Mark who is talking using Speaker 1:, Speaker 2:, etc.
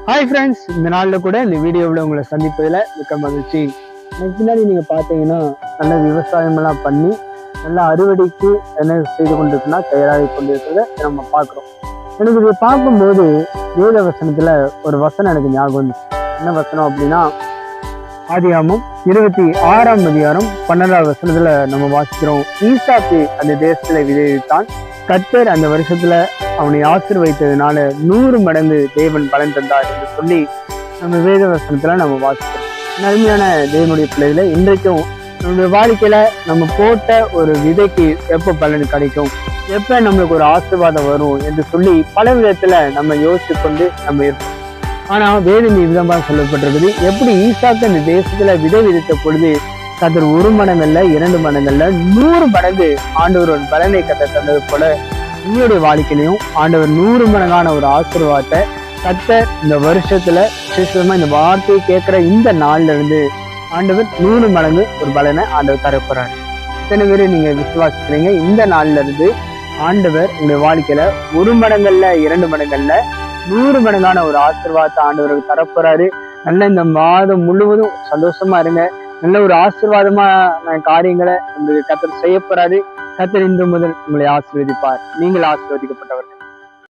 Speaker 1: Hi friends, இந்த நாளில் கூட இந்த வீடியோவில் உங்களை சந்திப்பதில் மிக்க மகிழ்ச்சி. எனக்கு பின்னாடி நீங்கள் பார்த்தீங்கன்னா நல்ல விவசாயமெல்லாம் பண்ணி நல்ல அறுவடைக்கு என்ன செய்து கொண்டிருக்குன்னா தயாராகி கொண்டிருக்கிறத நம்ம பார்க்குறோம். எனக்கு இதை பார்க்கும்போது வேத வசனத்தில் ஒரு வசனம் எனக்கு ஞாபகம் வந்துச்சு. என்ன வசனம் அப்படின்னா, ஆதியாகமம் 26 வசனத்துல நம்ம வாசிக்கிறோம். ஈசாக்கு அந்த தேசத்துல விதைத்தான். கர்த்தர் அந்த வருஷத்துல அவனை ஆசீர்வதித்ததுனால 100 மடங்கு தேவன் பலன் தந்தார் என்று சொல்லி நம்ம வேத வசனத்துல நம்ம வாசிக்கிறோம். அருமையான தேவனுடைய பிள்ளைகளை, இன்றைக்கும் நம்மளுடைய வாழ்க்கையில நம்ம போட்ட ஒரு விதைக்கு எப்ப பலன் கிடைக்கும், எப்ப நம்மளுக்கு ஒரு ஆசீர்வாதம் வரும் என்று சொல்லி பல விதத்துல நம்ம யோசிச்சு கொண்டு நம்ம இருப்போம். ஆனா வேதம் விதமாக சொல்லப்பட்டிருக்குது, எப்படி ஈசாக்கு அந்த தேசத்துல விதை விதித்த பொழுது கர்த்தர் 1 மடங்கள்ல 2 மடங்கள்ல 100 மடங்கு ஆண்டவர் ஒரு பலனை கர்த்தர் தந்தது போல உங்களுடைய வாழ்க்கையிலையும் ஆண்டவர் 100 மடங்கான ஒரு ஆசீர்வாதத்தை கர்த்தர் இந்த வருஷத்துல விசேஷமா இந்த வார்த்தையை கேட்கிற இந்த நாள்ல இருந்து ஆண்டவர் 100 மடங்கு ஒரு பலனை ஆண்டவர் தரப்போறாரு. இத்தனை பேரு நீங்க விசுவாசிக்கிறீங்க. இந்த நாள்ல இருந்து ஆண்டவர் உங்களுடைய வாழ்க்கையில 1 மடங்கள்ல 2 மடங்கள்ல 100 மடங்கான ஒரு ஆசீர்வாதத்தை ஆண்டவருக்கு தரப்போறாரு. நல்ல இந்த மாதம் முழுவதும் சந்தோஷமா இருங்க. நல்ல ஒரு ஆசீர்வாதமான காரியங்களை உங்களுக்கு கர்த்தர் செய்ய போறாரு. கர்த்தர் இன்று முதல் உங்களை ஆசீர்வதிப்பார். நீங்கள் ஆசீர்வதிக்கப்பட்டவர்கள்.